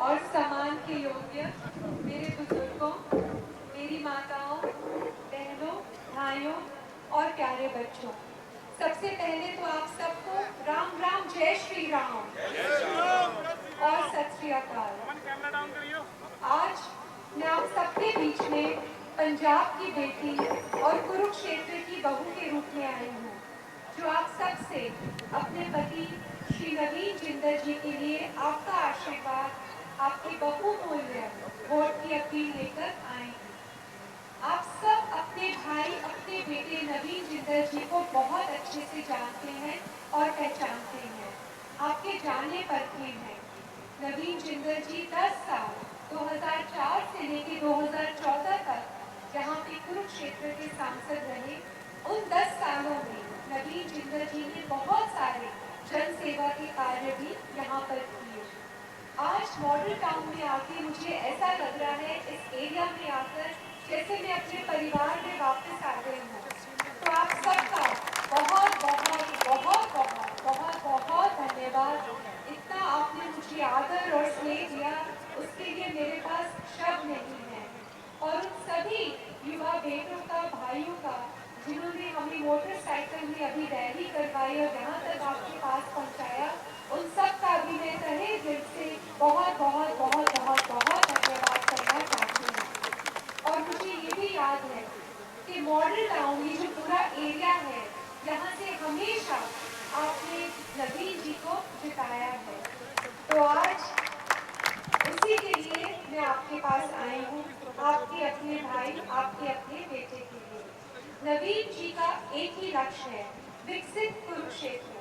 और सम्मान के योग्य मेरे बुजुर्गों, मेरी माताओं, बहनों, भाइयों और प्यारे बच्चों, सबसे पहले तो आप सबको राम राम, जय श्री राम और सत श्री अकाल। आज मैं आप सबके बीच में पंजाब की बेटी और कुरुक्षेत्र की बहू के रूप में आई हूँ, जो आप सबसे अपने पति श्री नवीन जिंदल जी के लिए आपका आशीर्वाद, आपके बहुमूल्य वोट की अपील लेकर आई हूँ। आप सब अपने भाई, अपने बेटे नवीन जिंदल जी को बहुत अच्छे से जानते हैं और पहचानते हैं, आपके जाने परखे हैं। नवीन जिंदल जी 10 साल 2004 से लेकर 2014 तक जहाँ पे कुरुक्षेत्र के सांसद रहे, उन 10 सालों में नवीन जिंदल जी ने बहुत सारे जन सेवा के कार्य भी यहाँ पर किए। आज मॉडल टाउन में आके मुझे ऐसा लग रहा है, इस एरिया में आकर जैसे मैं अपने परिवार में वापस आ गई हूँ। तो आप सबका बहुत बहुत बहुत बहुत बहुत बहुत धन्यवाद। इतना आपने मुझे आदर और स्नेह दिया, उसके लिए मेरे पास शब्द नहीं है। और उन सभी युवा बेटों का, भाइयों का, जिन्होंने हमें मोटरसाइकिल में अभी रैली करवाई और यहाँ तक आपके पास पहुँचाया, उन सब का भी मैं तहे दिल से बहुत बहुत बहुत बहुत बहुत धन्यवाद करना चाहती हूँ। और मुझे ये भी याद है कि मॉडल टाउन, ये जो पूरा एरिया है, यहाँ से हमेशा आपने नवीन जी को जिताया है। तो आज उसी के लिए मैं आपके पास आई हूँ, आपके अपने भाई, आपके अपने बेटे के लिए। नवीन जी का एक ही लक्ष्य है, विकसित कुरुक्षेत्र।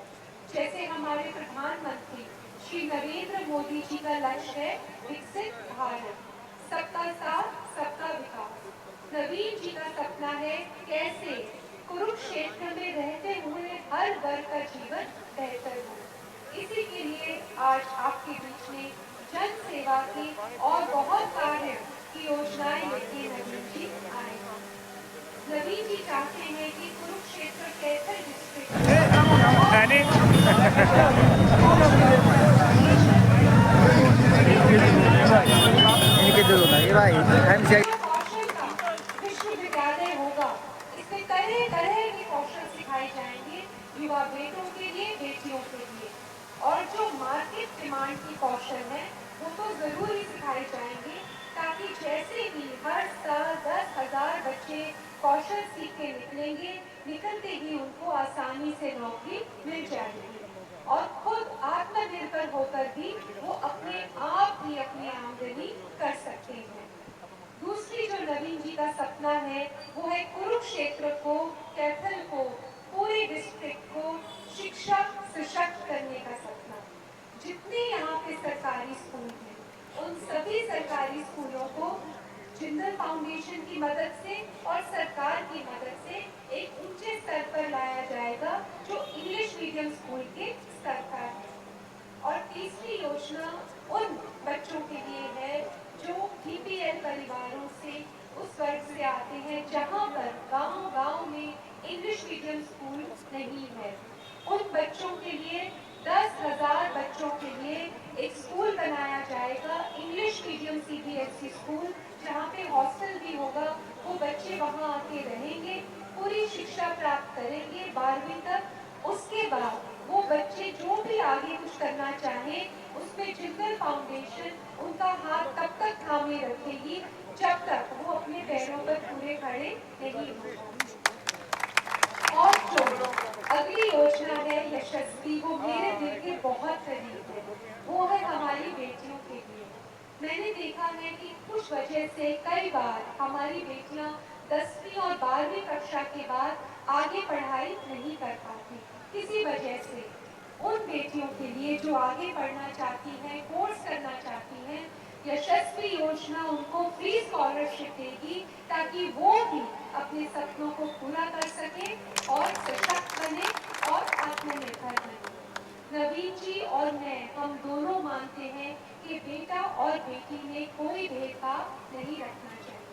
जैसे हमारे प्रधानमंत्री श्री नरेंद्र मोदी जी का लक्ष्य है विकसित भारत, सबका साथ, सबका विकास। नवीन जी का सपना है कैसे कुरुक्षेत्र में रहते हुए हर वर्ग का जीवन बेहतर हो। इसी के लिए आज आपके बीच में जन सेवा की और बहुत कार्य की योजनाएं लेके नवीन जी आए हैं। नवीन जी चाहते हैं कि कुरुक्षेत्र कैथल डिस्ट्रिक्ट कौशल का विश्वविद्यालय होगा। इसमें तरह तरह के कौशल सिखाए जाएंगे, युवा बेटों के लिए, बेटियों के लिए। और जो मार्केट डिमांड की कौशल है, वो तो जरूर ही सिखाए जाएंगे, ताकि जैसे ही हर साल 10,000 बच्चे कौशल सीख के निकलेंगे, निकलते ही उनको आसानी से नौकरी मिल जाएगी और खुद आत्मनिर्भर होकर भी वो अपने आप ही अपनी आमदनी कर सकते हैं। दूसरी जो नवीन जी का सपना है, वो है कुरुक्षेत्र को, कैथल को, पूरे डिस्ट्रिक्ट को शिक्षा सशक्त करने का सपना। जितने यहाँ पे सरकारी स्कूल हैं, उन सभी सरकारी स्कूलों को जिंदल फाउंडेशन की मदद से और सरकार की मदद से एक ऊंचे स्तर पर लाया जाएगा, जो इंग्लिश मीडियम स्कूल के स्तर का है। और तीसरी योजना उन बच्चों के लिए है जो बीपीएल परिवारों से, उस वर्ग से आते हैं जहां पर गांव-गांव में इंग्लिश मीडियम स्कूल नहीं है। उन बच्चों के लिए 10,000 बच्चों के लिए एक स्कूल बनाया जाएगा, इंग्लिश मीडियम सीबीएसई स्कूल, जहाँ पे हॉस्टल भी होगा। वो बच्चे वहाँ आके रहेंगे, पूरी शिक्षा प्राप्त करेंगे 12वीं तक। उसके बाद वो बच्चे जो भी आगे कुछ करना चाहे, उसमें जिंदल फाउंडेशन उनका हाथ तब तक थामे रखेगी जब तक वो अपने पैरों पर पूरे खड़े नहीं होंगे। और जो अगली योजना है यशस्वी, वो मेरे दिल के बहुत करीब है, वो है हमारी बेटियों के लिए। मैंने देखा है कि कुछ वजह से कई बार हमारी बेटियां 10वीं और 12वीं कक्षा के बाद आगे पढ़ाई नहीं कर पाती, किसी वजह से। उन बेटियों के लिए जो आगे पढ़ना चाहती हैं, कोर्स करना चाहती हैं, यशस्वी योजना उनको फ्री स्कॉलरशिप देगी, ताकि वो भी अपने सपनों को पूरा कर सके और सशक्त बने और आत्मनिर्भर बने। नवीन जी और मैं, हम दोनों मानते हैं कि बेटा और बेटी में कोई भेदभाव नहीं रखना चाहिए।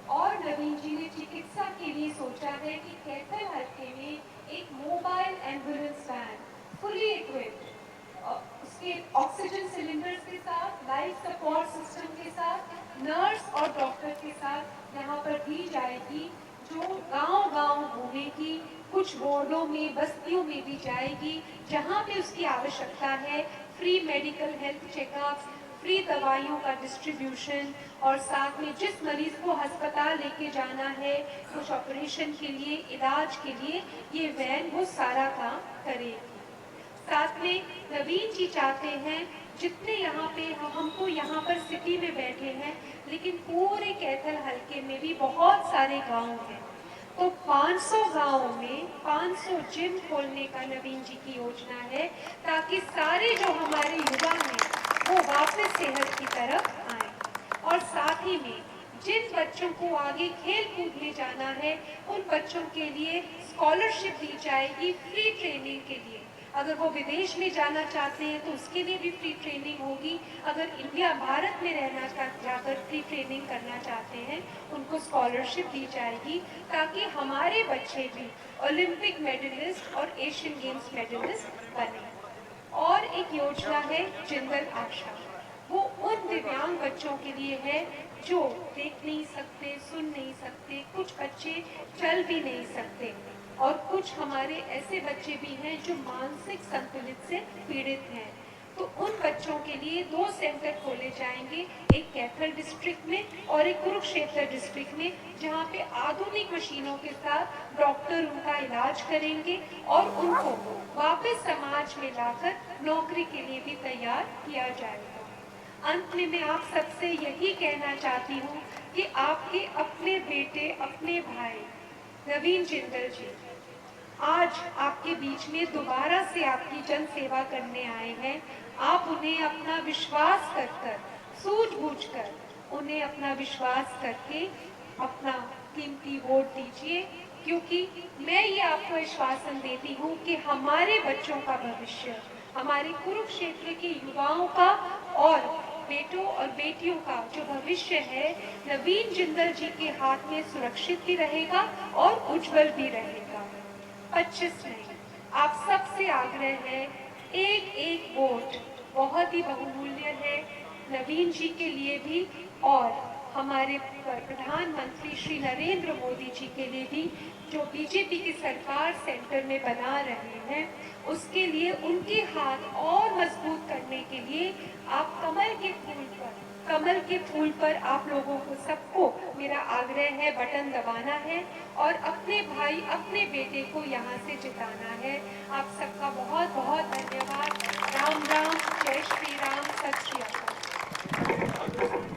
और नवीन जी ने चिकित्सा के लिए सोचा है कि कैथल हल्के में एक mobile ambulance van fully equipped, उसके ऑक्सीजन सिलेंडर्स के साथ, लाइफ लाइफ सपोर्ट सिस्टम के साथ, नर्स और डॉक्टर के साथ यहाँ पर दी जाएगी, जो गांव-गांव घूमेगी, कुछ वार्डों में, बस्तियों में भी जाएगी, जहाँ पे उसकी आवश्यकता है। Free medical health checkups, free दवाइयों का डिस्ट्रीब्यूशन, और साथ में जिस मरीज को अस्पताल लेके जाना है कुछ ऑपरेशन के लिए, इलाज के लिए, ये वैन वो सारा काम करेगी। साथ में नवीन जी चाहते हैं, जितने यहाँ पे हम तो यहाँ पर सिटी में बैठे हैं, लेकिन पूरे कैथल हलके में भी बहुत सारे गांव हैं, तो 500 गांवों में 500 जिम खोलने का नवीन जी की योजना है, ताकि सारे जो हमारे युवा हैं वो वापस सेहत की तरफ आए। और साथ ही में जिन बच्चों को आगे खेल कूद में जाना है, उन बच्चों के लिए स्कॉलरशिप दी जाएगी फ्री ट्रेनिंग के लिए। अगर वो विदेश में जाना चाहते हैं तो उसके लिए भी फ्री ट्रेनिंग होगी। अगर इंडिया भारत में रहना जाकर फ्री ट्रेनिंग करना चाहते हैं, उनको स्कॉलरशिप दी जाएगी, ताकि हमारे बच्चे भी ओलंपिक मेडलिस्ट और एशियन गेम्स मेडलिस्ट बने। और एक योजना है जिंदल आशा, वो उन दिव्यांग बच्चों के लिए है जो देख नहीं सकते, सुन नहीं सकते, कुछ बच्चे चल भी नहीं सकते, और कुछ हमारे ऐसे बच्चे भी हैं जो मानसिक संतुलित से पीड़ित हैं। तो उन बच्चों के लिए 2 सेंटर खोले जाएंगे, एक कैथल डिस्ट्रिक्ट में और एक कुरुक्षेत्र डिस्ट्रिक्ट में, जहाँ पे आधुनिक मशीनों के साथ डॉक्टर उनका इलाज करेंगे और उनको वापस समाज में लाकर नौकरी के लिए भी तैयार किया जाएगा। अंत में मैं आप सबसे यही कहना चाहती हूँ कि आपके अपने बेटे, अपने भाई नवीन जिंदल जी आज आपके बीच में दोबारा से आपकी जन सेवा करने आए हैं। आप उन्हें अपना विश्वास कर सूझबूझकर उन्हें अपना विश्वास करके अपना कीमती वोट दीजिए, क्योंकि मैं ये आपको आश्वासन देती हूँ कि हमारे बच्चों का भविष्य, हमारे कुरुक्षेत्र के युवाओं का और बेटों और बेटियों का जो भविष्य है, नवीन जिंदल जी के हाथ में सुरक्षित भी रहेगा और उज्जवल भी रहेगा। 25 नहीं, आप सबसे आग्रह है, एक एक वोट बहुत ही बहुमूल्य है, नवीन जी के लिए भी और हमारे प्रधानमंत्री श्री नरेंद्र मोदी जी के लिए भी, जो बीजेपी की सरकार सेंटर में बना रहे हैं, उसके लिए उनके हाथ और मजबूत करने के लिए आप कमल के फूल पर आप लोगों को सबको मेरा आग्रह है, बटन दबाना है और अपने भाई, अपने बेटे को यहाँ से जिताना है। आप सबका बहुत बहुत धन्यवाद। राम राम, जय श्री राम, सत श्री अकाल।